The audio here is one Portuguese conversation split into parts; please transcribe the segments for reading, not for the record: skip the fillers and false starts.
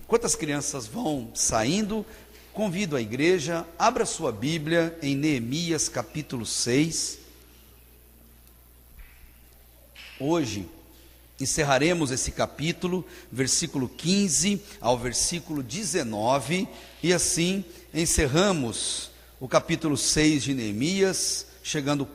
Enquanto as crianças vão saindo, convido a igreja, abra sua Bíblia em Neemias capítulo 6. Hoje encerraremos esse capítulo, versículo 15 ao versículo 19, e assim encerramos o capítulo 6 de Neemias, chegando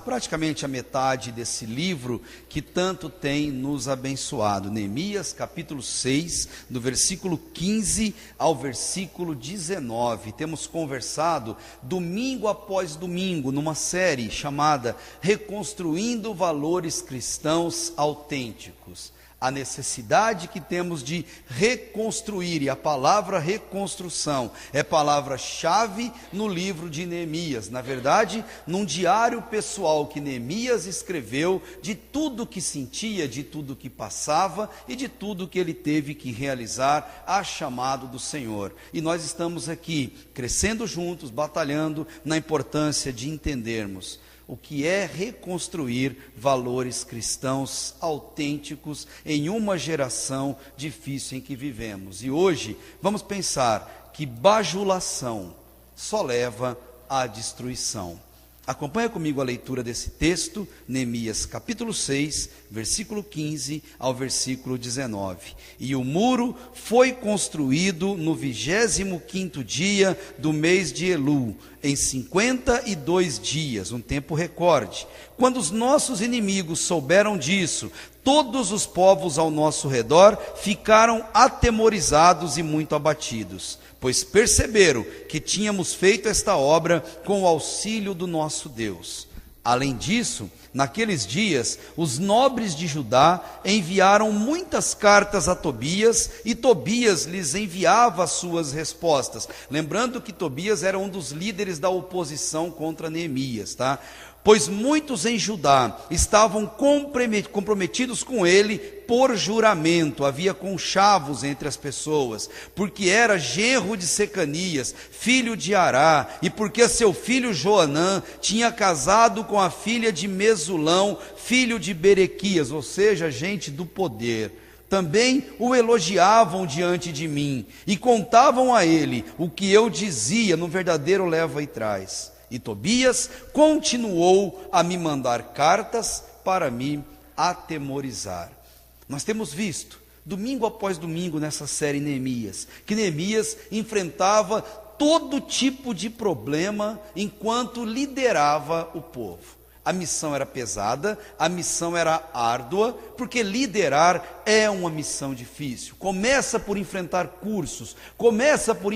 praticamente à metade desse livro que tanto tem nos abençoado. Neemias capítulo 6, do versículo 15 ao versículo 19. Temos conversado domingo após domingo numa série chamada Reconstruindo Valores Cristãos Autênticos. A necessidade que temos de reconstruir, e a palavra reconstrução é palavra-chave no livro de Neemias. Na verdade, num diário pessoal que Neemias escreveu de tudo que sentia, de tudo que passava e de tudo que ele teve que realizar a chamado do Senhor. E nós estamos aqui crescendo juntos, batalhando na importância de entendermos o que é reconstruir valores cristãos autênticos em uma geração difícil em que vivemos. E hoje vamos pensar que bajulação só leva à destruição. Acompanha comigo a leitura desse texto, Neemias capítulo 6, versículo 15 ao versículo 19. E o muro foi construído no 25º dia do mês de Elul, em 52 dias, um tempo recorde. Quando os nossos inimigos souberam disso, todos os povos ao nosso redor ficaram atemorizados e muito abatidos, pois perceberam que tínhamos feito esta obra com o auxílio do nosso Deus. Além disso, naqueles dias, os nobres de Judá enviaram muitas cartas a Tobias, e Tobias lhes enviava as suas respostas. Lembrando que Tobias era um dos líderes da oposição contra Neemias, tá? Pois muitos em Judá estavam comprometidos com ele por juramento, havia conchavos entre as pessoas, porque era genro de Secanias, filho de Ará, e porque seu filho Joanã tinha casado com a filha de Mesulão, filho de Berequias, ou seja, gente do poder. Também o elogiavam diante de mim, e contavam a ele o que eu dizia no verdadeiro leva e traz. E Tobias continuou a me mandar cartas para me atemorizar. Nós temos visto, domingo após domingo nessa série Neemias, que Neemias enfrentava todo tipo de problema enquanto liderava o povo. A missão era pesada, a missão era árdua, porque liderar é uma missão difícil. Começa por enfrentar cursos, começa por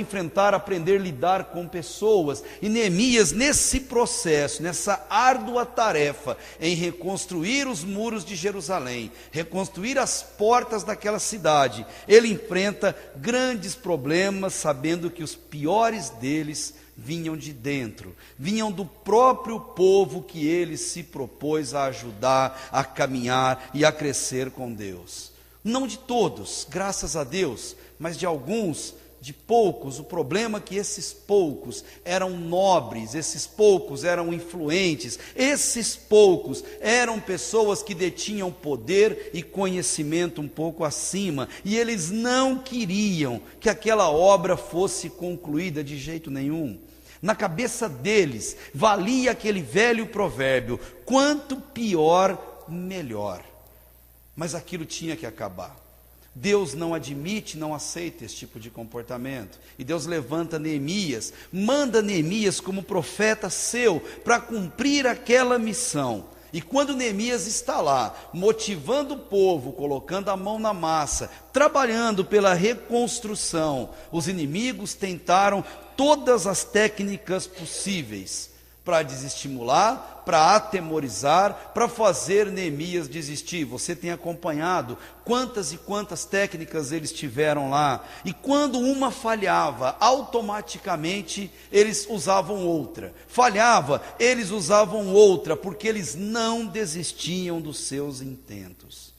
aprender a lidar com pessoas. E Neemias, nesse processo, nessa árdua tarefa em reconstruir os muros de Jerusalém, reconstruir as portas daquela cidade, ele enfrenta grandes problemas, sabendo que os piores deles vinham de dentro, vinham do próprio povo que ele se propôs a ajudar, a caminhar e a crescer com Deus. Não de todos, graças a Deus, mas de alguns, de poucos. O problema é que esses poucos eram nobres, esses poucos eram influentes, esses poucos eram pessoas que detinham poder e conhecimento um pouco acima, e eles não queriam que aquela obra fosse concluída de jeito nenhum. Na cabeça deles valia aquele velho provérbio: quanto pior, melhor. Mas aquilo tinha que acabar. Deus não admite, não aceita esse tipo de comportamento. E Deus levanta Neemias, manda Neemias como profeta seu para cumprir aquela missão. E quando Neemias está lá, motivando o povo, colocando a mão na massa, trabalhando pela reconstrução, os inimigos tentaram todas as técnicas possíveis para desestimular, para atemorizar, para fazer Neemias desistir. Você tem acompanhado quantas e quantas técnicas eles tiveram lá, e quando uma falhava, automaticamente eles usavam outra. Falhava, eles usavam outra, porque eles não desistiam dos seus intentos.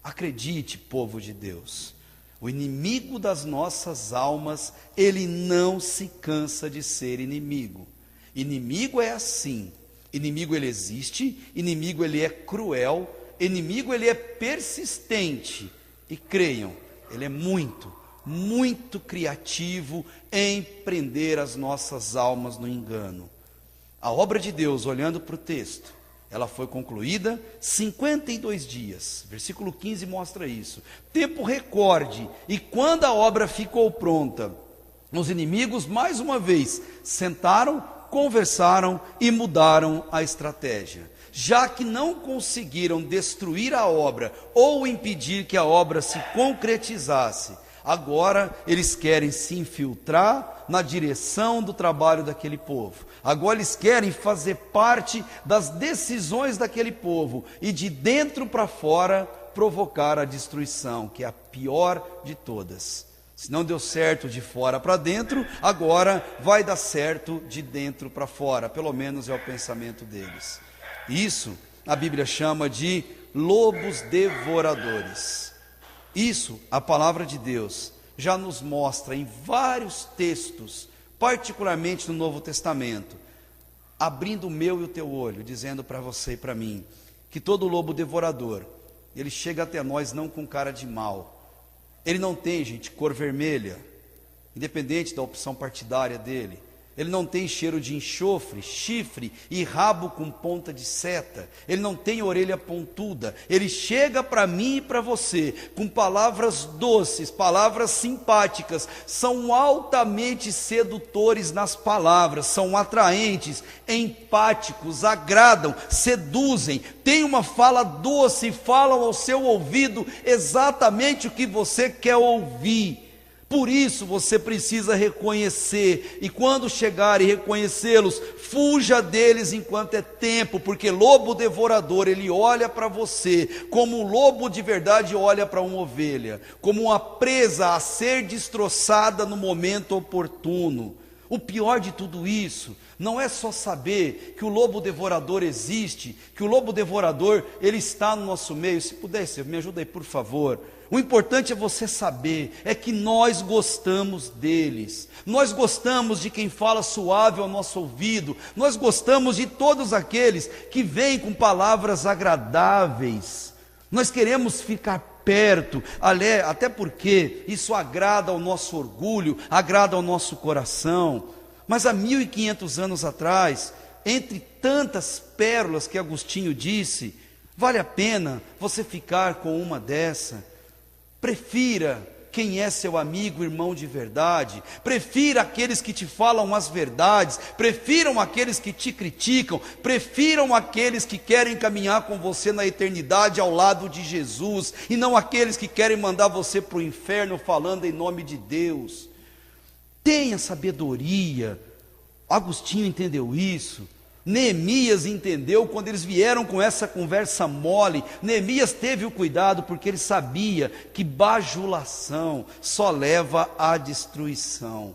Acredite, povo de Deus, o inimigo das nossas almas, ele não se cansa de ser inimigo. Inimigo é assim, inimigo ele existe, inimigo ele é cruel, inimigo ele é persistente, e creiam, ele é muito, muito criativo em prender as nossas almas no engano. A obra de Deus, olhando para o texto, ela foi concluída 52 dias. Versículo 15 mostra isso. Tempo recorde. E quando a obra ficou pronta, os inimigos, mais uma vez, sentaram, conversaram e mudaram a estratégia. Já que não conseguiram destruir a obra ou impedir que a obra se concretizasse, agora eles querem se infiltrar na direção do trabalho daquele povo. Agora eles querem fazer parte das decisões daquele povo e de dentro para fora provocar a destruição, que é a pior de todas. Se não deu certo de fora para dentro, agora vai dar certo de dentro para fora. Pelo menos é o pensamento deles. Isso a Bíblia chama de lobos devoradores. Isso a palavra de Deus já nos mostra em vários textos, particularmente no Novo Testamento, abrindo o meu e o teu olho, dizendo para você e para mim, que todo lobo devorador, ele chega até nós não com cara de mal. Ele não tem, gente, cor vermelha, independente da opção partidária dele. Ele não tem cheiro de enxofre, chifre e rabo com ponta de seta. Ele não tem orelha pontuda. Ele chega para mim e para você com palavras doces, palavras simpáticas. São altamente sedutores nas palavras, são atraentes, empáticos, agradam, seduzem. Tem uma fala doce, falam ao seu ouvido exatamente o que você quer ouvir. Por isso você precisa reconhecer, e quando chegar e reconhecê-los, fuja deles enquanto é tempo, porque lobo devorador, ele olha para você, como um lobo de verdade olha para uma ovelha, como uma presa a ser destroçada no momento oportuno. O pior de tudo isso, não é só saber que o lobo devorador existe, que o lobo devorador, ele está no nosso meio. Se pudesse, me ajuda aí por favor. O importante é você saber, é que nós gostamos deles, nós gostamos de quem fala suave ao nosso ouvido, nós gostamos de todos aqueles que vêm com palavras agradáveis, nós queremos ficar perto, até porque isso agrada ao nosso orgulho, agrada ao nosso coração. Mas há 1500 anos atrás, entre tantas pérolas que Agostinho disse, vale a pena você ficar com uma dessa? Prefira quem é seu amigo, irmão de verdade. Prefira aqueles que te falam as verdades. Prefiram aqueles que te criticam. Prefiram aqueles que querem caminhar com você na eternidade ao lado de Jesus, e não aqueles que querem mandar você para o inferno falando em nome de Deus. Tenha sabedoria. Agostinho entendeu isso. Neemias entendeu quando eles vieram com essa conversa mole. Neemias teve o cuidado porque ele sabia que bajulação só leva à destruição.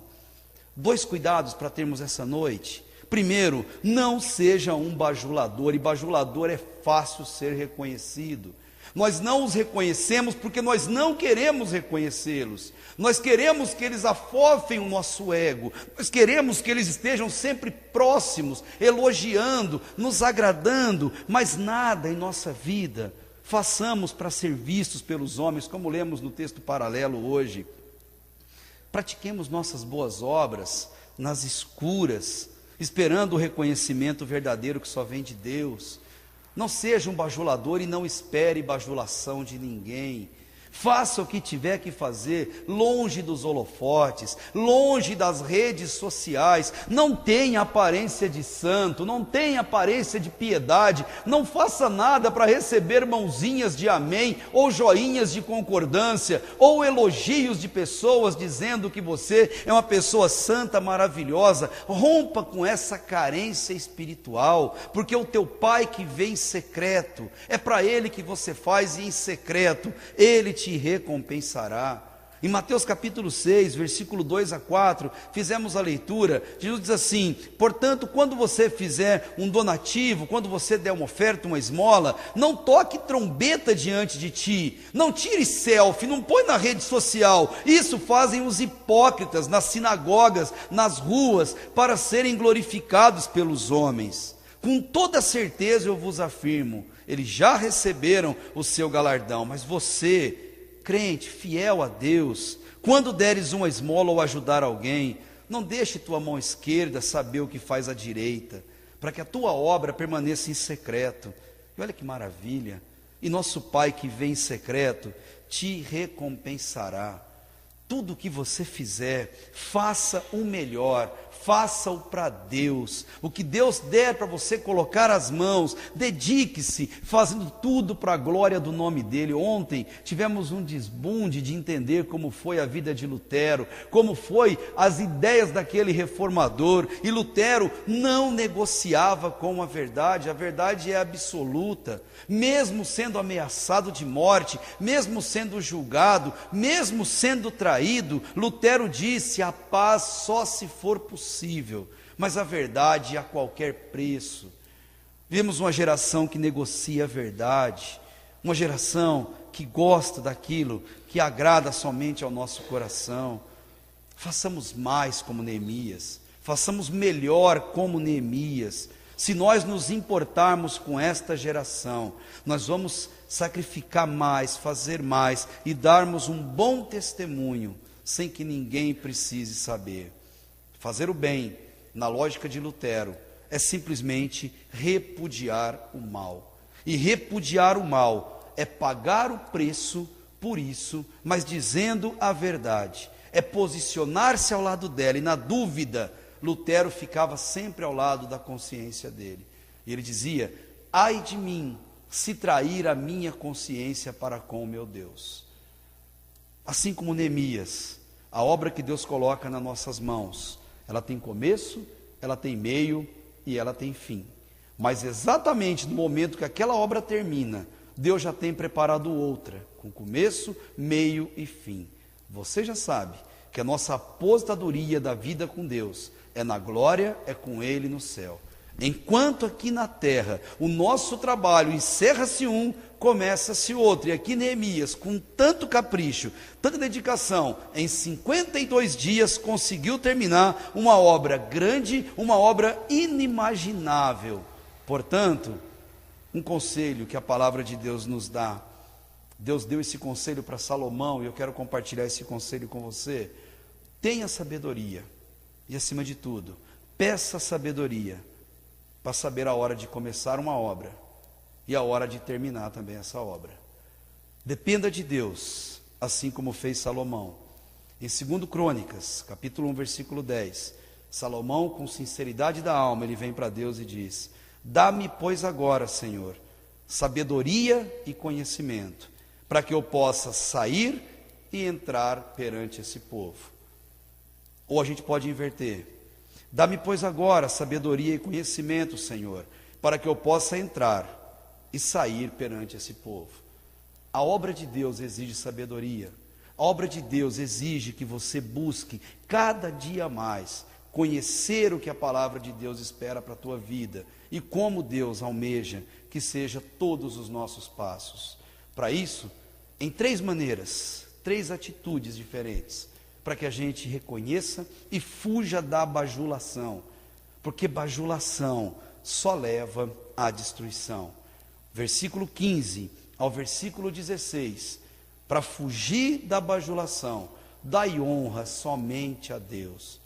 2 cuidados para termos essa noite. Primeiro, não seja um bajulador, e bajulador é fácil ser reconhecido. Nós não os reconhecemos porque nós não queremos reconhecê-los. Nós queremos que eles afofem o nosso ego. Nós queremos que eles estejam sempre próximos, elogiando, nos agradando. Mas nada em nossa vida façamos para ser vistos pelos homens, como lemos no texto paralelo hoje. Pratiquemos nossas boas obras nas escuras, esperando o reconhecimento verdadeiro que só vem de Deus. Não seja um bajulador e não espere bajulação de ninguém. Faça o que tiver que fazer, longe dos holofotes, longe das redes sociais. Não tenha aparência de santo, não tenha aparência de piedade. Não faça nada para receber mãozinhas de amém, ou joinhas de concordância, ou elogios de pessoas dizendo que você é uma pessoa santa, maravilhosa. Rompa com essa carência espiritual, porque o teu Pai que vê em secreto, é para Ele que você faz, e em secreto Ele te recompensará. Em Mateus capítulo 6, versículo 2 a 4, fizemos a leitura. Jesus diz assim: portanto, quando você fizer um donativo, quando você der uma oferta, uma esmola, não toque trombeta diante de ti, não tire selfie, não põe na rede social. Isso fazem os hipócritas nas sinagogas, nas ruas, para serem glorificados pelos homens. Com toda certeza eu vos afirmo, eles já receberam o seu galardão. Mas você crente, fiel a Deus, quando deres uma esmola ou ajudar alguém, não deixe tua mão esquerda saber o que faz a direita, para que a tua obra permaneça em secreto. E olha que maravilha, e nosso Pai que vê em secreto, te recompensará. Tudo o que você fizer, faça o melhor, faça-o para Deus. O que Deus der para você colocar as mãos, dedique-se, fazendo tudo para a glória do nome dEle. Ontem tivemos um desbunde de entender como foi a vida de Lutero, como foi as ideias daquele reformador, e Lutero não negociava com a verdade é absoluta. Mesmo sendo ameaçado de morte, mesmo sendo julgado, mesmo sendo traído, Lutero disse: a paz só se for possível, mas a verdade a qualquer preço. Vemos uma geração que negocia a verdade, uma geração que gosta daquilo que agrada somente ao nosso coração. Façamos mais como Neemias, façamos melhor como Neemias. Se nós nos importarmos com esta geração, nós vamos sacrificar mais, fazer mais e darmos um bom testemunho, sem que ninguém precise saber. Fazer o bem, na lógica de Lutero, é simplesmente repudiar o mal. E repudiar o mal é pagar o preço por isso, mas dizendo a verdade. É posicionar-se ao lado dela, e na dúvida, Lutero ficava sempre ao lado da consciência dele. E ele dizia: ai de mim, se trair a minha consciência para com o meu Deus. Assim como Neemias, a obra que Deus coloca nas nossas mãos, ela tem começo, ela tem meio e ela tem fim. Mas exatamente no momento que aquela obra termina, Deus já tem preparado outra, com começo, meio e fim. Você já sabe que a nossa aposentadoria da vida com Deus é na glória, é com Ele no céu. Enquanto aqui na terra o nosso trabalho encerra-se um, começa-se outro. E aqui Neemias, com tanto capricho, tanta dedicação, em 52 dias conseguiu terminar uma obra grande, uma obra inimaginável. Portanto, um conselho que a palavra de Deus nos dá. Deus deu esse conselho para Salomão, e eu quero compartilhar esse conselho com você. Tenha sabedoria, e acima de tudo, peça sabedoria, para saber a hora de começar uma obra, e a hora de terminar também essa obra. Dependa de Deus, assim como fez Salomão. Em 2 Crônicas, capítulo 1, versículo 10, Salomão, com sinceridade da alma, ele vem para Deus e diz: dá-me, pois, agora, Senhor, sabedoria e conhecimento, para que eu possa sair e entrar perante esse povo. Ou a gente pode inverter: dá-me, pois, agora sabedoria e conhecimento, Senhor, para que eu possa entrar e sair perante esse povo. A obra de Deus exige sabedoria. A obra de Deus exige que você busque cada dia mais conhecer o que a palavra de Deus espera para a tua vida e como Deus almeja que seja todos os nossos passos. Para isso, em 3 maneiras, 3 atitudes diferentes, para que a gente reconheça e fuja da bajulação, porque bajulação só leva à destruição. Versículo 15 ao versículo 16, para fugir da bajulação, dai honra somente a Deus.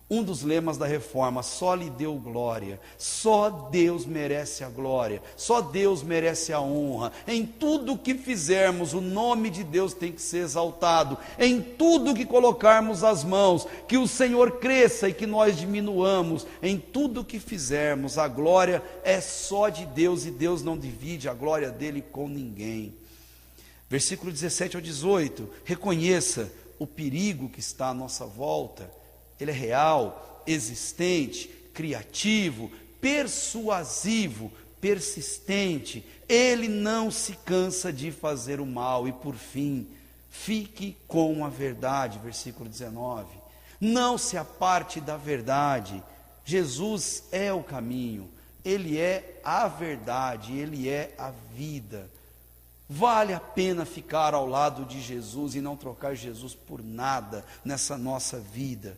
Um dos lemas da reforma: só lhe deu glória, só Deus merece a glória, só Deus merece a honra. Em tudo que fizermos, o nome de Deus tem que ser exaltado. Em tudo que colocarmos as mãos, que o Senhor cresça e que nós diminuamos. Em tudo que fizermos, a glória é só de Deus, e Deus não divide a glória dele com ninguém. Versículo 17 ao 18, reconheça o perigo que está à nossa volta. Ele é real, existente, criativo, persuasivo, persistente. Ele não se cansa de fazer o mal. E por fim, fique com a verdade. Versículo 19. Não se aparte da verdade. Jesus é o caminho, Ele é a verdade, Ele é a vida. Vale a pena ficar ao lado de Jesus e não trocar Jesus por nada nessa nossa vida.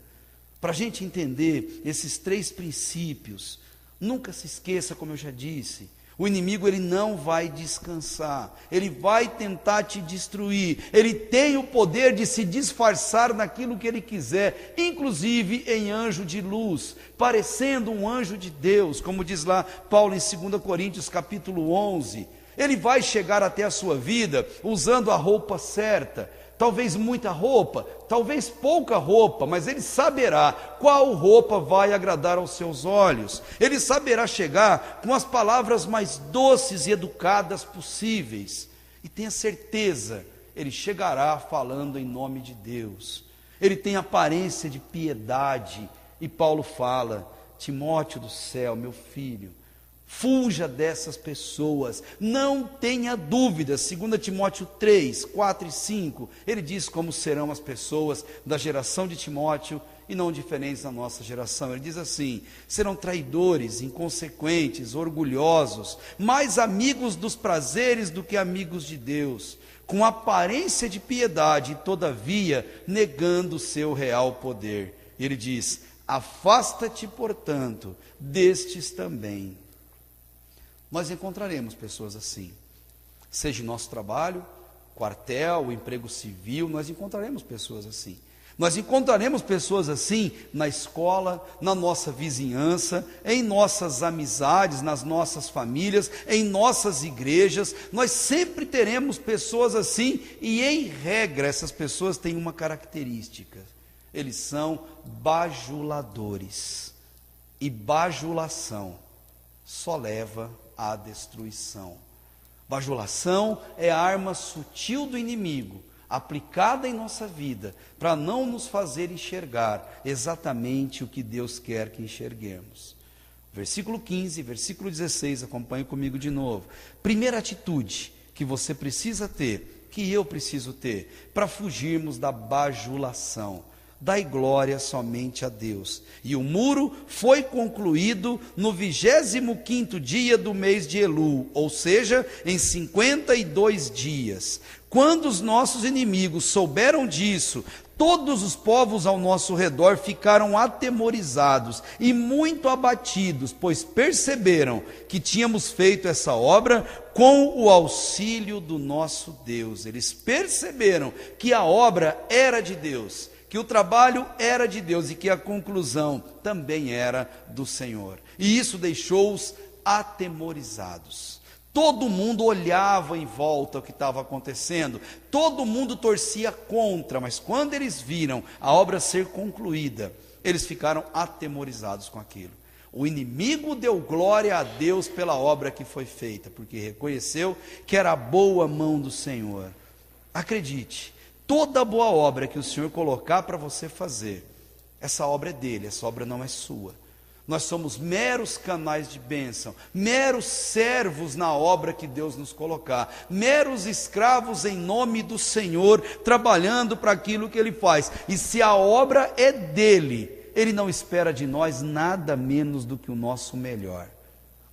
Para a gente entender esses 3 princípios, nunca se esqueça, como eu já disse, O inimigo, ele não vai descansar, ele vai tentar te destruir, ele tem o poder de se disfarçar naquilo que ele quiser, inclusive em anjo de luz, parecendo um anjo de Deus, como diz lá Paulo em 2 Coríntios capítulo 11, ele vai chegar até a sua vida usando a roupa certa, talvez muita roupa, talvez pouca roupa, mas ele saberá qual roupa vai agradar aos seus olhos. Ele saberá chegar com as palavras mais doces e educadas possíveis. E tenha certeza, ele chegará falando em nome de Deus. Ele tem aparência de piedade. E Paulo fala: Timóteo do céu, meu filho, fuja dessas pessoas, não tenha dúvidas. 2 Timóteo 3, 4 e 5, ele diz como serão as pessoas da geração de Timóteo e não diferentes da nossa geração. Ele diz assim: serão traidores, inconsequentes, orgulhosos, mais amigos dos prazeres do que amigos de Deus, com aparência de piedade, todavia negando o seu real poder. Ele diz: afasta-te, portanto, destes também. Nós encontraremos pessoas assim, seja em nosso trabalho, quartel, emprego civil, nós encontraremos pessoas assim. Nós encontraremos pessoas assim na escola, na nossa vizinhança, em nossas amizades, nas nossas famílias, em nossas igrejas. Nós sempre teremos pessoas assim e, em regra, essas pessoas têm uma característica: eles são bajuladores, e bajulação só leva à destruição. Bajulação é a arma sutil do inimigo, aplicada em nossa vida, para não nos fazer enxergar exatamente o que Deus quer que enxerguemos. Versículo 15, versículo 16, acompanhe comigo de novo. Primeira atitude que você precisa ter, que eu preciso ter, para fugirmos da bajulação: dai glória somente a Deus. E o muro foi concluído no 25º dia do mês de Elul, ou seja, em 52 dias. Quando os nossos inimigos souberam disso, todos os povos ao nosso redor ficaram atemorizados e muito abatidos, pois perceberam que tínhamos feito essa obra com o auxílio do nosso Deus. Eles perceberam que a obra era de Deus, que o trabalho era de Deus e que a conclusão também era do Senhor. E isso deixou-os atemorizados. Todo mundo olhava em volta o que estava acontecendo, todo mundo torcia contra, mas quando eles viram a obra ser concluída, eles ficaram atemorizados com aquilo. O inimigo deu glória a Deus pela obra que foi feita, porque reconheceu que era a boa mão do Senhor. Acredite, toda boa obra que o Senhor colocar para você fazer, essa obra é dele, essa obra não é sua. Nós somos meros canais de bênção, meros servos na obra que Deus nos colocar, meros escravos em nome do Senhor, trabalhando para aquilo que Ele faz. E se a obra é dele, Ele não espera de nós nada menos do que o nosso melhor,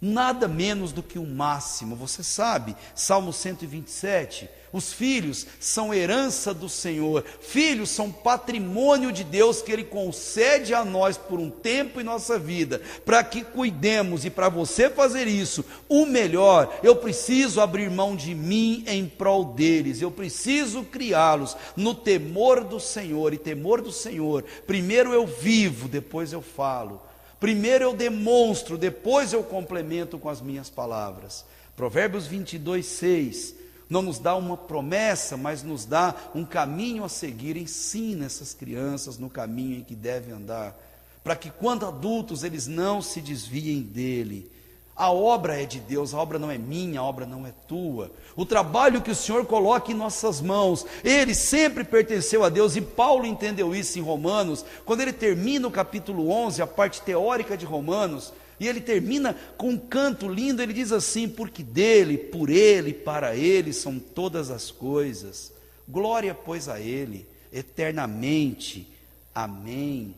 nada menos do que o máximo. Você sabe, Salmo 127, os filhos são herança do Senhor, filhos são patrimônio de Deus que Ele concede a nós por um tempo em nossa vida, para que cuidemos. E para você fazer isso, o melhor, eu preciso abrir mão de mim em prol deles, eu preciso criá-los no temor do Senhor. E temor do Senhor, primeiro eu vivo, depois eu falo. Primeiro eu demonstro, depois eu complemento com as minhas palavras. Provérbios 22, 6, não nos dá uma promessa, mas nos dá um caminho a seguir. Ensina essas crianças no caminho em que devem andar, para que quando adultos eles não se desviem dele. A obra é de Deus, a obra não é minha, a obra não é tua. O trabalho que o Senhor coloca em nossas mãos, ele sempre pertenceu a Deus. E Paulo entendeu isso em Romanos, quando ele termina o capítulo 11, a parte teórica de Romanos, e ele termina com um canto lindo. Ele diz assim: porque dele, por ele, para ele são todas as coisas, glória pois a ele, eternamente, amém.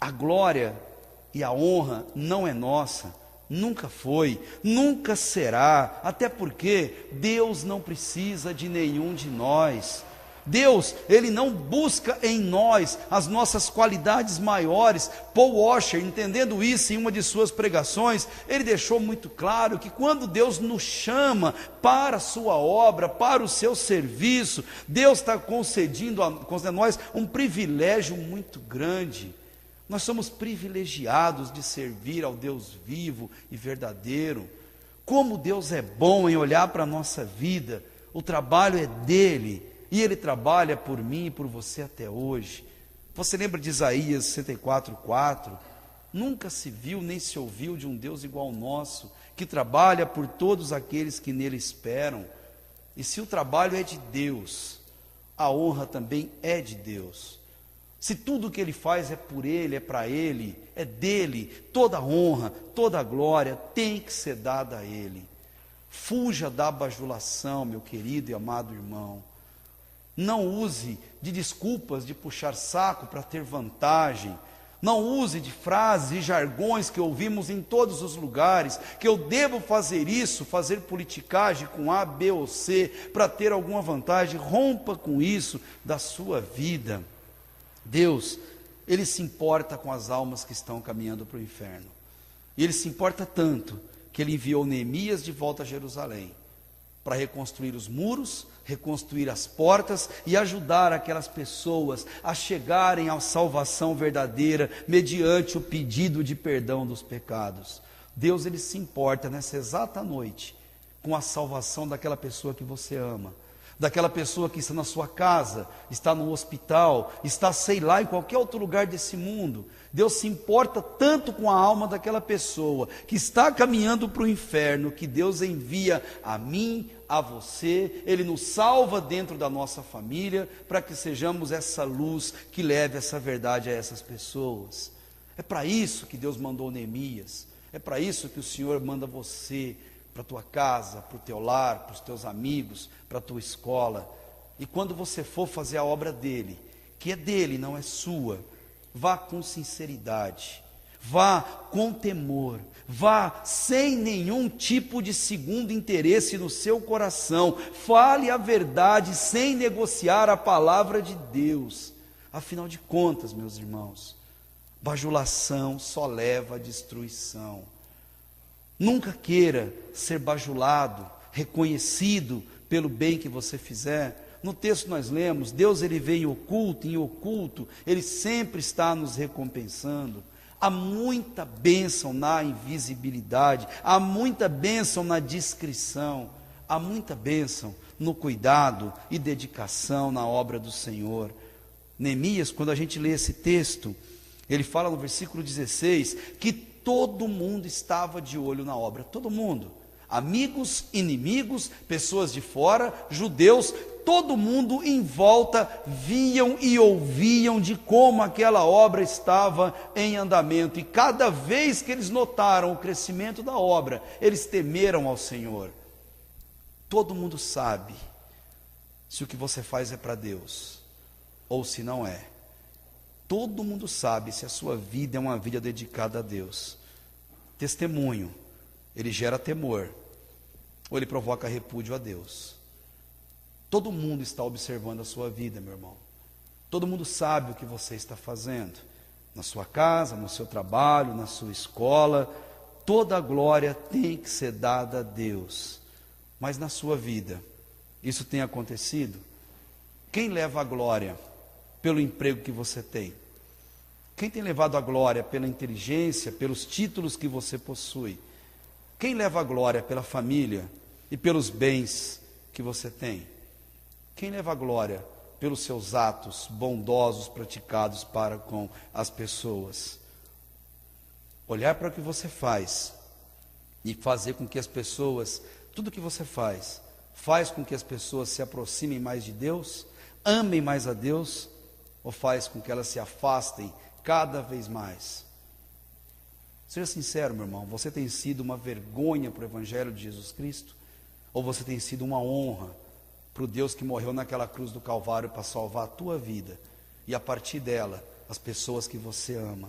A glória e a honra não é nossa, nunca foi, nunca será, até porque Deus não precisa de nenhum de nós. Deus, Ele não busca em nós as nossas qualidades maiores. Paul Washer, entendendo isso em uma de suas pregações, ele deixou muito claro que quando Deus nos chama para a sua obra, para o seu serviço, Deus está concedendo a nós um privilégio muito grande. Nós somos privilegiados de servir ao Deus vivo e verdadeiro. Como Deus é bom em olhar para a nossa vida. O trabalho é dele. E Ele trabalha por mim e por você até hoje. Você lembra de Isaías 64:4? Nunca se viu nem se ouviu de um Deus igual ao nosso, que trabalha por todos aqueles que nele esperam. E se o trabalho é de Deus, a honra também é de Deus. Se tudo o que Ele faz é por Ele, é para Ele, é dele, toda a honra, toda a glória tem que ser dada a Ele. Fuja da bajulação, meu querido e amado irmão. Não use de desculpas de puxar saco para ter vantagem. Não use de frases e jargões que ouvimos em todos os lugares, que eu devo fazer isso, fazer politicagem com A, B ou C, para ter alguma vantagem. Rompa com isso da sua vida. Deus, Ele se importa com as almas que estão caminhando para o inferno. E Ele se importa tanto, que Ele enviou Neemias de volta a Jerusalém, para reconstruir os muros, reconstruir as portas e ajudar aquelas pessoas a chegarem à salvação verdadeira, mediante o pedido de perdão dos pecados. Deus, Ele se importa nessa exata noite, com a salvação daquela pessoa que você ama, daquela pessoa que está na sua casa, está no hospital, está sei lá em qualquer outro lugar desse mundo. Deus se importa tanto com a alma daquela pessoa que está caminhando para o inferno, que Deus envia a mim, a você. Ele nos salva dentro da nossa família, para que sejamos essa luz que leve essa verdade a essas pessoas. É para isso que Deus mandou Neemias, é para isso que o Senhor manda você, para a tua casa, para o teu lar, para os teus amigos, para a tua escola. E quando você for fazer a obra dele, que é dele, não é sua, vá com sinceridade, vá com temor, vá sem nenhum tipo de segundo interesse no seu coração, fale a verdade sem negociar a palavra de Deus. Afinal de contas, meus irmãos, bajulação só leva à destruição. Nunca queira ser bajulado, reconhecido pelo bem que você fizer. No texto nós lemos, Deus, Ele vem em oculto, Ele sempre está nos recompensando. Há muita bênção na invisibilidade, há muita bênção na discrição, há muita bênção no cuidado e dedicação na obra do Senhor. Neemias, quando a gente lê esse texto, ele fala no versículo 16, que todo mundo estava de olho na obra, todo mundo, amigos, inimigos, pessoas de fora, judeus, todo mundo em volta viam e ouviam de como aquela obra estava em andamento, e cada vez que eles notaram o crescimento da obra, eles temeram ao Senhor. Todo mundo sabe se o que você faz é para Deus, ou se não é. Todo mundo sabe se a sua vida é uma vida dedicada a Deus. Testemunho, ele gera temor, ou ele provoca repúdio a Deus. Todo mundo está observando a sua vida, meu irmão. Todo mundo sabe o que você está fazendo, na sua casa, no seu trabalho, na sua escola. Toda a glória tem que ser dada a Deus. Mas na sua vida, isso tem acontecido? Quem leva a glória pelo emprego que você tem? Quem tem levado a glória pela inteligência, pelos títulos que você possui? Quem leva a glória pela família e pelos bens que você tem? Quem leva a glória pelos seus atos bondosos praticados para com as pessoas? Olhar para o que você faz e fazer com que as pessoas, tudo que você faz com que as pessoas se aproximem mais de Deus, amem mais a Deus, ou faz com que elas se afastem cada vez mais? Seja sincero, meu irmão, você tem sido uma vergonha para o Evangelho de Jesus Cristo? Ou você tem sido uma honra para o Deus que morreu naquela cruz do Calvário para salvar a tua vida, e a partir dela, as pessoas que você ama?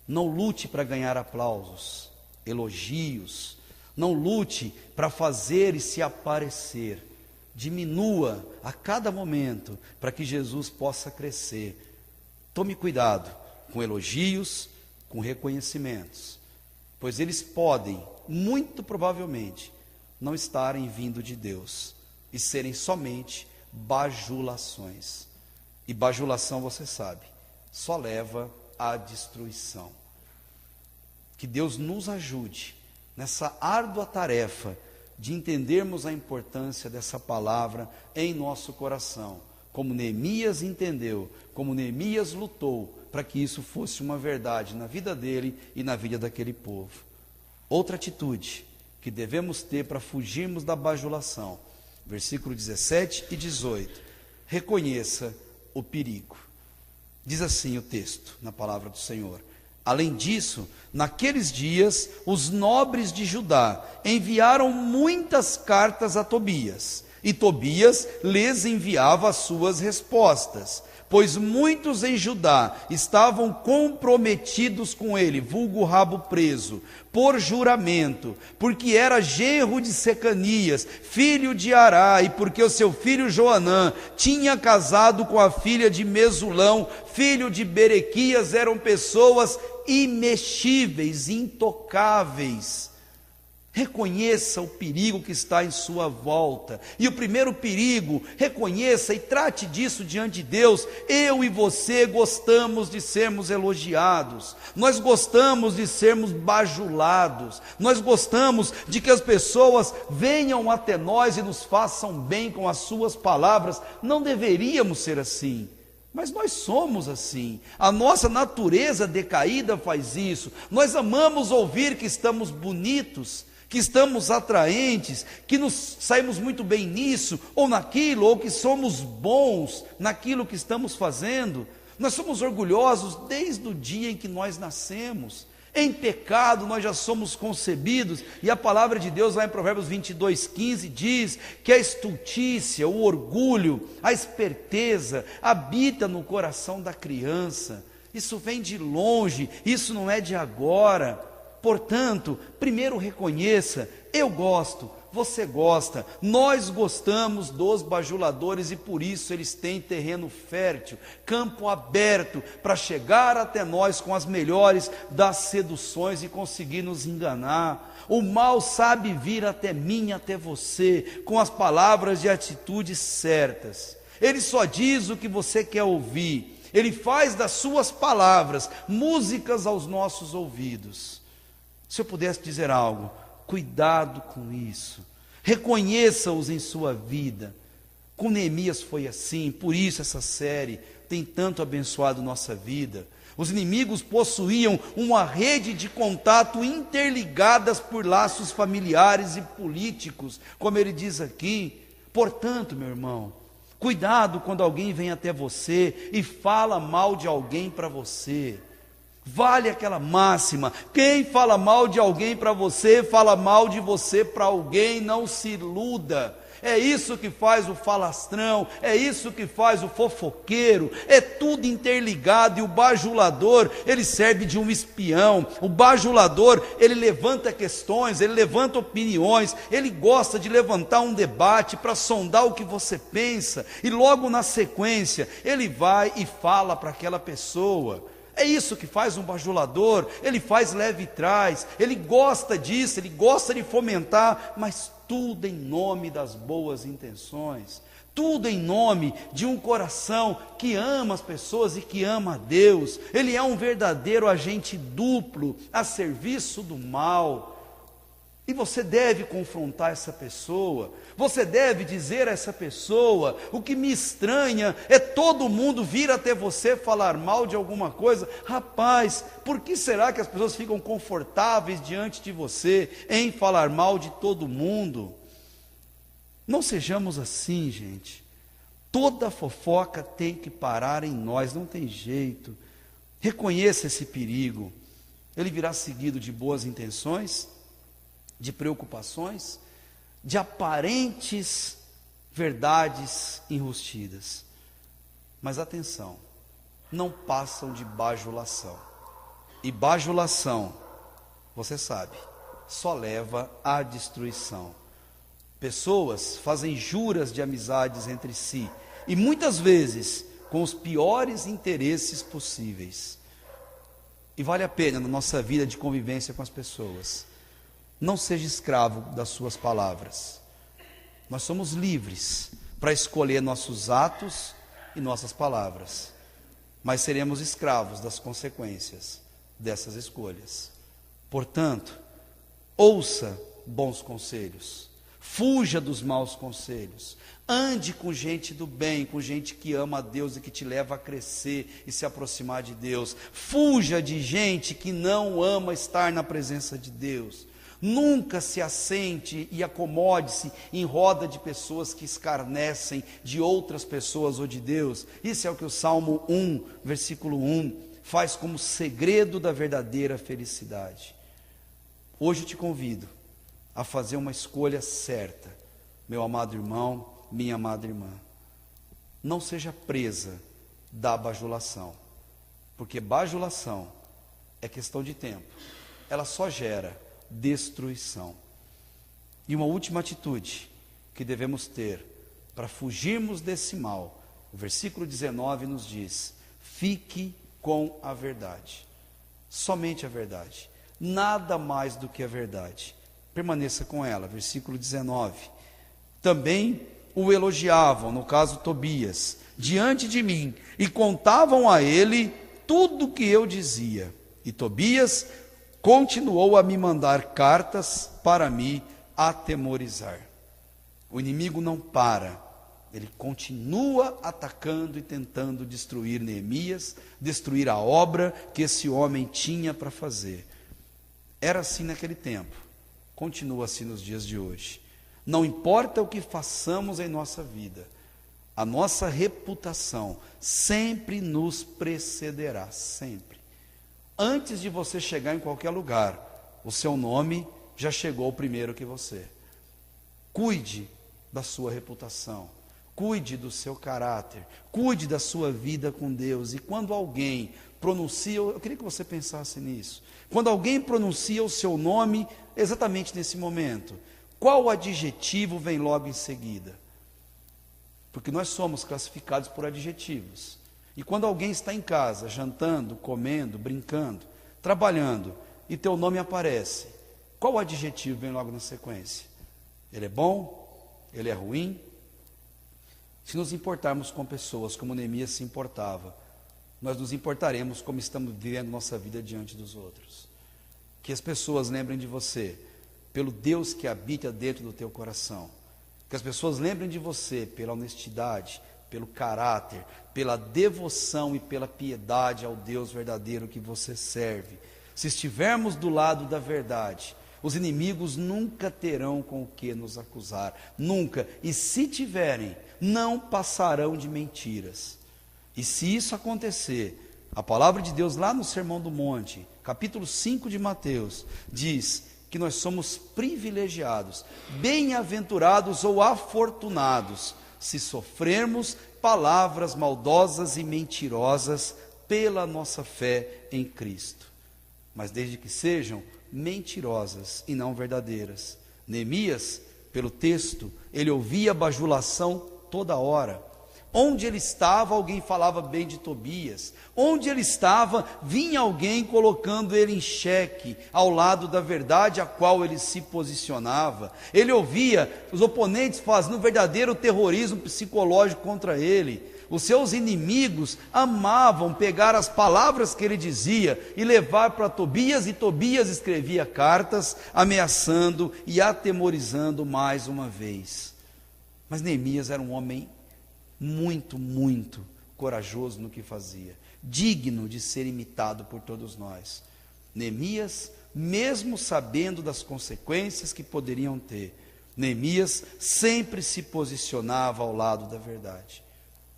Não lute para ganhar aplausos, elogios, não lute para fazer e se aparecer, diminua a cada momento, para que Jesus possa crescer. Tome cuidado com elogios, com reconhecimentos, pois eles podem, muito provavelmente, não estarem vindo de Deus, e serem somente bajulações. E bajulação, você sabe, só leva à destruição. Que Deus nos ajude nessa árdua tarefa de entendermos a importância dessa palavra em nosso coração, como Neemias entendeu, como Neemias lutou, para que isso fosse uma verdade na vida dele e na vida daquele povo. Outra atitude que devemos ter para fugirmos da bajulação, versículo 17 e 18, reconheça o perigo. Diz assim o texto, na palavra do Senhor: além disso, naqueles dias, os nobres de Judá enviaram muitas cartas a Tobias, e Tobias lhes enviava as suas respostas, pois muitos em Judá estavam comprometidos com ele, vulgo rabo preso, por juramento, porque era genro de Secanias, filho de Ará, e porque o seu filho Joanã tinha casado com a filha de Mesulão, filho de Berequias. Eram pessoas imexíveis, intocáveis. Reconheça o perigo que está em sua volta. E o primeiro perigo, reconheça e trate disso diante de Deus. Eu e você gostamos de sermos elogiados. Nós gostamos de sermos bajulados. Nós gostamos de que as pessoas venham até nós e nos façam bem com as suas palavras. Não deveríamos ser assim, mas nós somos assim. A nossa natureza decaída faz isso. Nós amamos ouvir que estamos bonitos, que estamos atraentes, que nos saímos muito bem nisso ou naquilo, ou que somos bons naquilo que estamos fazendo. Nós somos orgulhosos desde o dia em que nós nascemos. Em pecado nós já somos concebidos, e a palavra de Deus lá em Provérbios 22:15 diz que a estultícia, o orgulho, a esperteza habita no coração da criança. Isso vem de longe, isso não é de agora. Portanto, primeiro reconheça: eu gosto, você gosta, nós gostamos dos bajuladores, e por isso eles têm terreno fértil, campo aberto, para chegar até nós com as melhores das seduções e conseguir nos enganar. O mal sabe vir até mim, até você, com as palavras e atitudes certas. Ele só diz o que você quer ouvir. Ele faz das suas palavras músicas aos nossos ouvidos. Se eu pudesse dizer algo, cuidado com isso. Reconheça-os em sua vida. Com Neemias foi assim, por isso essa série tem tanto abençoado nossa vida. Os inimigos possuíam uma rede de contato interligadas por laços familiares e políticos, como ele diz aqui. Portanto, meu irmão, cuidado quando alguém vem até você e fala mal de alguém para você. Vale aquela máxima: quem fala mal de alguém para você, fala mal de você para alguém. Não se iluda. É isso que faz o falastrão, é isso que faz o fofoqueiro. É tudo interligado, e o bajulador, ele serve de um espião. O bajulador, ele levanta questões, ele levanta opiniões, ele gosta de levantar um debate para sondar o que você pensa, e logo na sequência ele vai e fala para aquela pessoa. É isso que faz um bajulador. Ele faz leve trás, ele gosta disso, ele gosta de fomentar, mas tudo em nome das boas intenções, tudo em nome de um coração que ama as pessoas e que ama a Deus. Ele é um verdadeiro agente duplo a serviço do mal. E você deve confrontar essa pessoa, você deve dizer a essa pessoa: o que me estranha é todo mundo vir até você falar mal de alguma coisa. Rapaz, por que será que as pessoas ficam confortáveis diante de você em falar mal de todo mundo? Não sejamos assim, gente. Toda fofoca tem que parar em nós, não tem jeito. Reconheça esse perigo. Ele virá seguido de boas intenções, de preocupações, de aparentes verdades enrustidas. Mas atenção, não passam de bajulação. E bajulação, você sabe, só leva à destruição. Pessoas fazem juras de amizades entre si, e muitas vezes com os piores interesses possíveis. E vale a pena na nossa vida de convivência com as pessoas, não seja escravo das suas palavras. Nós somos livres para escolher nossos atos e nossas palavras, mas seremos escravos das consequências dessas escolhas. Portanto, ouça bons conselhos, fuja dos maus conselhos, ande com gente do bem, com gente que ama a Deus e que te leva a crescer e se aproximar de Deus. Fuja de gente que não ama estar na presença de Deus. Nunca se assente e acomode-se em roda de pessoas que escarnecem de outras pessoas ou de Deus. Isso é o que o Salmo 1, versículo 1, faz como segredo da verdadeira felicidade. Hoje eu te convido a fazer uma escolha certa, meu amado irmão, minha amada irmã. Não seja presa da bajulação, porque bajulação é questão de tempo, ela só gera destruição. E uma última atitude que devemos ter para fugirmos desse mal, o versículo 19 nos diz: fique com a verdade, somente a verdade, nada mais do que a verdade, permaneça com ela. Versículo 19, também o elogiavam, no caso Tobias, diante de mim, e contavam a ele tudo o que eu dizia. E Tobias continuou a me mandar cartas para me atemorizar. O inimigo não para, ele continua atacando e tentando destruir Neemias, destruir a obra que esse homem tinha para fazer. Era assim naquele tempo, continua assim nos dias de hoje. Não importa o que façamos em nossa vida, a nossa reputação sempre nos precederá, sempre. Antes de você chegar em qualquer lugar, o seu nome já chegou primeiro que você. Cuide da sua reputação, cuide do seu caráter, cuide da sua vida com Deus. E quando alguém pronuncia, eu queria que você pensasse nisso, quando alguém pronuncia o seu nome exatamente nesse momento, qual adjetivo vem logo em seguida? Porque nós somos classificados por adjetivos. E quando alguém está em casa, jantando, comendo, brincando, trabalhando, e teu nome aparece, qual adjetivo vem logo na sequência? Ele é bom? Ele é ruim? Se nos importarmos com pessoas como Neemias se importava, nós nos importaremos como estamos vivendo nossa vida diante dos outros. Que as pessoas lembrem de você pelo Deus que habita dentro do teu coração. Que as pessoas lembrem de você pela honestidade, pelo caráter, pela devoção e pela piedade ao Deus verdadeiro que você serve. Se estivermos do lado da verdade, os inimigos nunca terão com o que nos acusar, nunca. E se tiverem, não passarão de mentiras. E se isso acontecer, a palavra de Deus lá no Sermão do Monte, capítulo 5 de Mateus, diz que nós somos privilegiados, bem-aventurados ou afortunados, se sofrermos palavras maldosas e mentirosas pela nossa fé em Cristo. Mas desde que sejam mentirosas e não verdadeiras. Neemias, pelo texto, ele ouvia bajulação toda hora. Onde ele estava, alguém falava bem de Tobias. Onde ele estava, vinha alguém colocando ele em xeque, ao lado da verdade a qual ele se posicionava. Ele ouvia os oponentes fazendo um verdadeiro terrorismo psicológico contra ele. Os seus inimigos amavam pegar as palavras que ele dizia e levar para Tobias, e Tobias escrevia cartas ameaçando e atemorizando mais uma vez. Mas Neemias era um homem muito, muito corajoso no que fazia, digno de ser imitado por todos nós. Neemias, mesmo sabendo das consequências que poderiam ter, Neemias sempre se posicionava ao lado da verdade.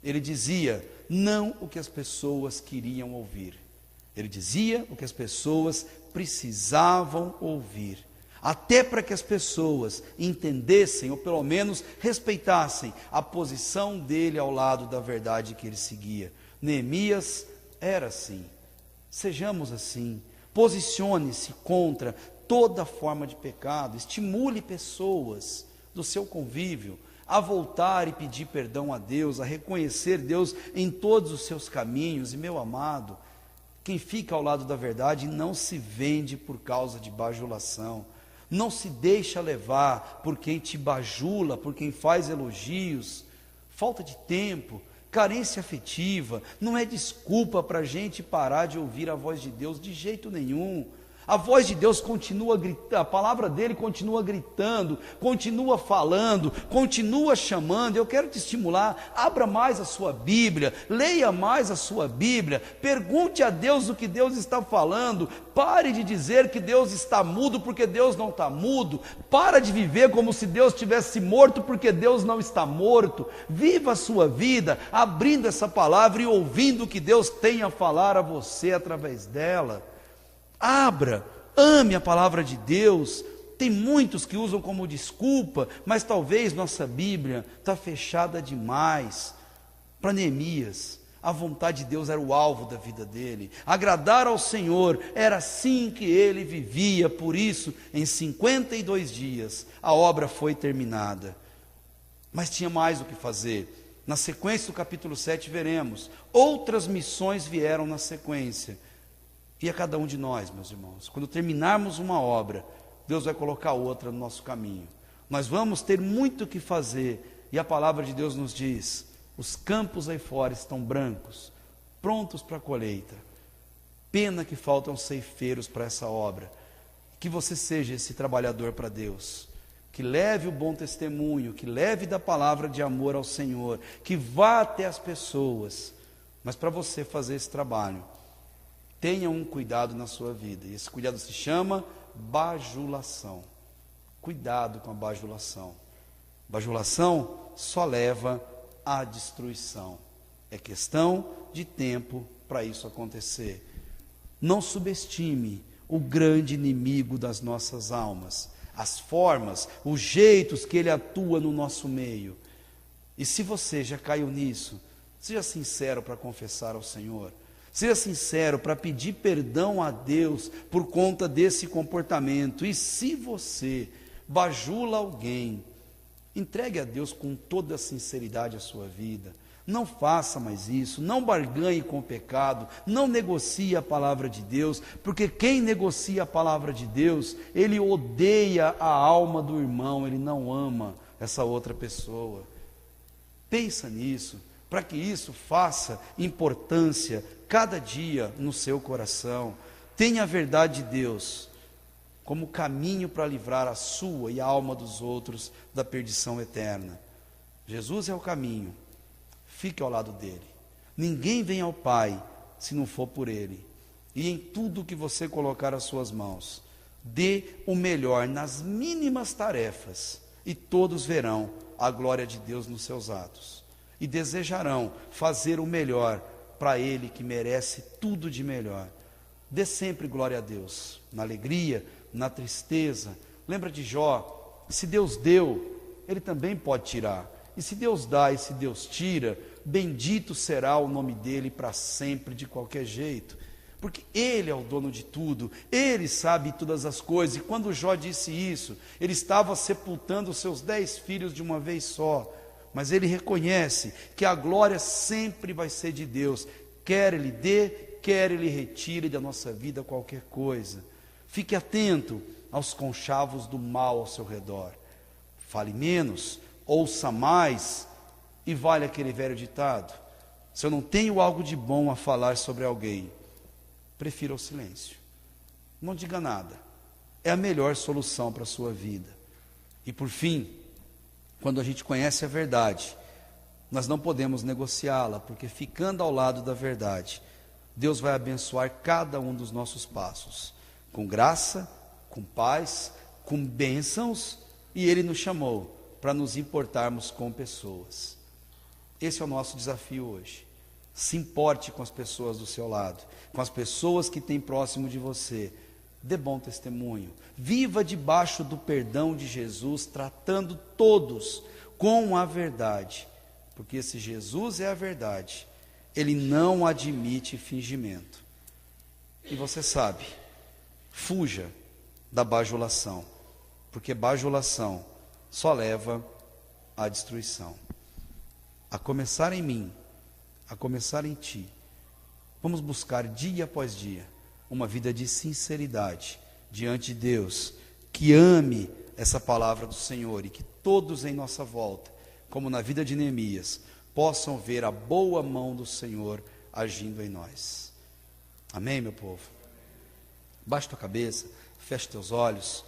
Ele dizia não o que as pessoas queriam ouvir, ele dizia o que as pessoas precisavam ouvir, até para que as pessoas entendessem, ou pelo menos respeitassem a posição dele ao lado da verdade que ele seguia. Neemias era assim. Sejamos assim. Posicione-se contra toda forma de pecado, estimule pessoas do seu convívio, a voltar e pedir perdão a Deus, a reconhecer Deus em todos os seus caminhos. E meu amado, quem fica ao lado da verdade não se vende por causa de bajulação, não se deixa levar por quem te bajula, por quem faz elogios. Falta de tempo, carência afetiva, não é desculpa para a gente parar de ouvir a voz de Deus de jeito nenhum. A voz de Deus continua gritando, a palavra dele continua gritando, continua falando, continua chamando. Eu quero te estimular, abra mais a sua Bíblia, leia mais a sua Bíblia, pergunte a Deus o que Deus está falando. Pare de dizer que Deus está mudo, porque Deus não está mudo. Para de viver como se Deus estivesse morto, porque Deus não está morto. Viva a sua vida abrindo essa palavra e ouvindo o que Deus tem a falar a você através dela. Abra, ame a palavra de Deus. Tem muitos que usam como desculpa, mas talvez nossa Bíblia está fechada demais. Para Neemias, a vontade de Deus era o alvo da vida dele, agradar ao Senhor, era assim que ele vivia. Por isso, em 52 dias, a obra foi terminada. Mas tinha mais o que fazer. Na sequência do capítulo 7 veremos, outras missões vieram na sequência. E a cada um de nós, meus irmãos, quando terminarmos uma obra, Deus vai colocar outra no nosso caminho. Nós vamos ter muito o que fazer, e a palavra de Deus nos diz: os campos aí fora estão brancos, prontos para a colheita. Pena que faltam ceifeiros para essa obra. Que você seja esse trabalhador para Deus, que leve o bom testemunho, que leve da palavra de amor ao Senhor, que vá até as pessoas. Mas para você fazer esse trabalho, tenha um cuidado na sua vida, e esse cuidado se chama bajulação. Cuidado com a bajulação. Bajulação só leva à destruição. É questão de tempo para isso acontecer. Não subestime o grande inimigo das nossas almas, as formas, os jeitos que ele atua no nosso meio. E se você já caiu nisso, seja sincero para confessar ao Senhor. Seja sincero para pedir perdão a Deus por conta desse comportamento. E se você bajula alguém, entregue a Deus com toda a sinceridade a sua vida. Não faça mais isso, não barganhe com o pecado, não negocie a palavra de Deus, porque quem negocia a palavra de Deus, ele odeia a alma do irmão, ele não ama essa outra pessoa. Pensa nisso, para que isso faça importância cada dia no seu coração. Tenha a verdade de Deus como caminho para livrar a sua e a alma dos outros da perdição eterna. Jesus é o caminho, fique ao lado dele. Ninguém vem ao Pai se não for por ele. E em tudo que você colocar as suas mãos, dê o melhor nas mínimas tarefas, e todos verão a glória de Deus nos seus atos, e desejarão fazer o melhor para ele que merece tudo de melhor. Dê sempre glória a Deus, na alegria, na tristeza. Lembra de Jó? Se Deus deu, ele também pode tirar. E se Deus dá e se Deus tira, bendito será o nome dele para sempre, de qualquer jeito. Porque ele é o dono de tudo, ele sabe todas as coisas. E quando Jó disse isso, ele estava sepultando os seus 10 filhos de uma vez só. Mas ele reconhece que a glória sempre vai ser de Deus, quer ele dê, quer ele retire da nossa vida qualquer coisa. Fique atento aos conchavos do mal ao seu redor. Fale menos, ouça mais, e vale aquele velho ditado: se eu não tenho algo de bom a falar sobre alguém, prefira o silêncio. Não diga nada, é a melhor solução para a sua vida. E por fim, quando a gente conhece a verdade, nós não podemos negociá-la, porque ficando ao lado da verdade, Deus vai abençoar cada um dos nossos passos, com graça, com paz, com bênçãos, e Ele nos chamou para nos importarmos com pessoas. Esse é o nosso desafio hoje. Se importe com as pessoas do seu lado, com as pessoas que têm próximo de você. Dê bom testemunho, viva debaixo do perdão de Jesus, tratando todos com a verdade, porque se Jesus é a verdade, Ele não admite fingimento. E você sabe, fuja da bajulação, porque bajulação só leva à destruição. A começar em mim, a começar em ti, vamos buscar dia após dia uma vida de sinceridade diante de Deus, que ame essa palavra do Senhor e que todos em nossa volta, como na vida de Neemias, possam ver a boa mão do Senhor agindo em nós. Amém, meu povo? Baixe tua cabeça, feche teus olhos,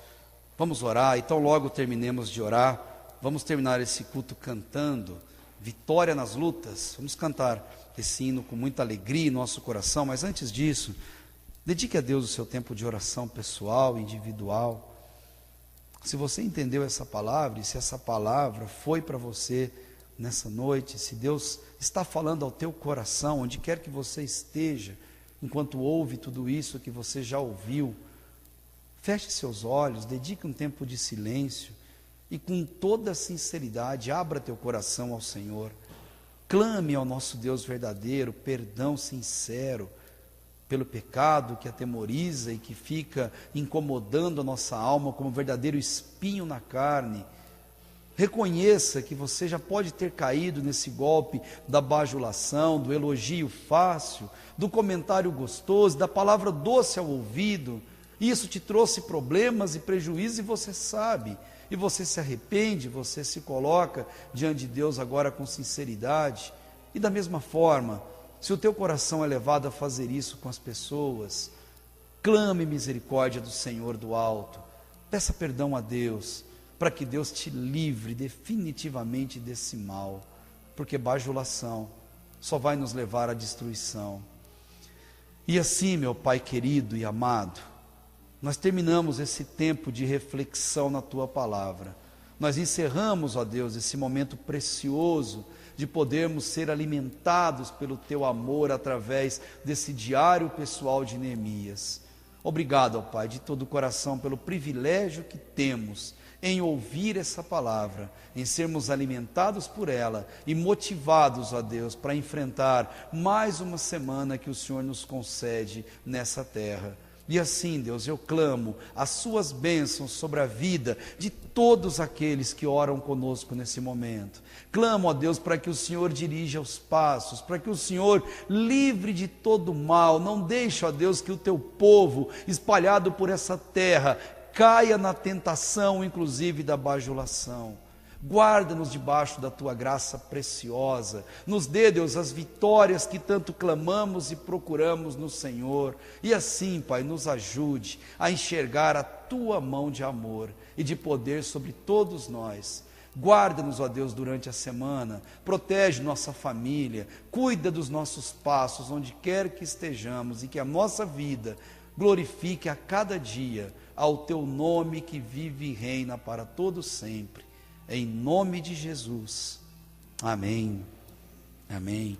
vamos orar, e tão logo terminemos de orar, vamos terminar esse culto cantando Vitória nas Lutas. Vamos cantar esse hino com muita alegria em nosso coração, mas antes disso, dedique a Deus o seu tempo de oração pessoal, individual. Se você entendeu essa palavra, e se essa palavra foi para você nessa noite, se Deus está falando ao teu coração, onde quer que você esteja, enquanto ouve tudo isso que você já ouviu, feche seus olhos, dedique um tempo de silêncio, e com toda sinceridade, abra teu coração ao Senhor, clame ao nosso Deus verdadeiro, perdão sincero, pelo pecado que atemoriza e que fica incomodando a nossa alma como um verdadeiro espinho na carne. Reconheça que você já pode ter caído nesse golpe da bajulação, do elogio fácil, do comentário gostoso, da palavra doce ao ouvido. Isso te trouxe problemas e prejuízos e você sabe. E você se arrepende, você se coloca diante de Deus agora com sinceridade. E da mesma forma, se o teu coração é levado a fazer isso com as pessoas, clame misericórdia do Senhor do alto, peça perdão a Deus, para que Deus te livre definitivamente desse mal, porque bajulação só vai nos levar à destruição. E assim, meu Pai querido e amado, nós terminamos esse tempo de reflexão na Tua Palavra, nós encerramos, ó Deus, esse momento precioso, de podermos ser alimentados pelo Teu amor, através desse diário pessoal de Neemias. Obrigado, ó Pai, de todo o coração, pelo privilégio que temos, em ouvir essa palavra, em sermos alimentados por ela, e motivados, ó Deus, para enfrentar mais uma semana que o Senhor nos concede nessa terra. E assim, Deus, eu clamo as suas bênçãos sobre a vida de todos aqueles que oram conosco nesse momento. Clamo, ó Deus, para que o Senhor dirija os passos, para que o Senhor livre de todo mal. Não deixe, ó Deus, que o teu povo espalhado por essa terra caia na tentação, inclusive da bajulação. Guarda-nos debaixo da Tua graça preciosa, nos dê, Deus, as vitórias que tanto clamamos e procuramos no Senhor, e assim, Pai, nos ajude a enxergar a Tua mão de amor e de poder sobre todos nós. Guarda-nos, ó Deus, durante a semana, protege nossa família, cuida dos nossos passos, onde quer que estejamos, e que a nossa vida glorifique a cada dia ao Teu nome que vive e reina para todo sempre. Em nome de Jesus. Amém. Amém.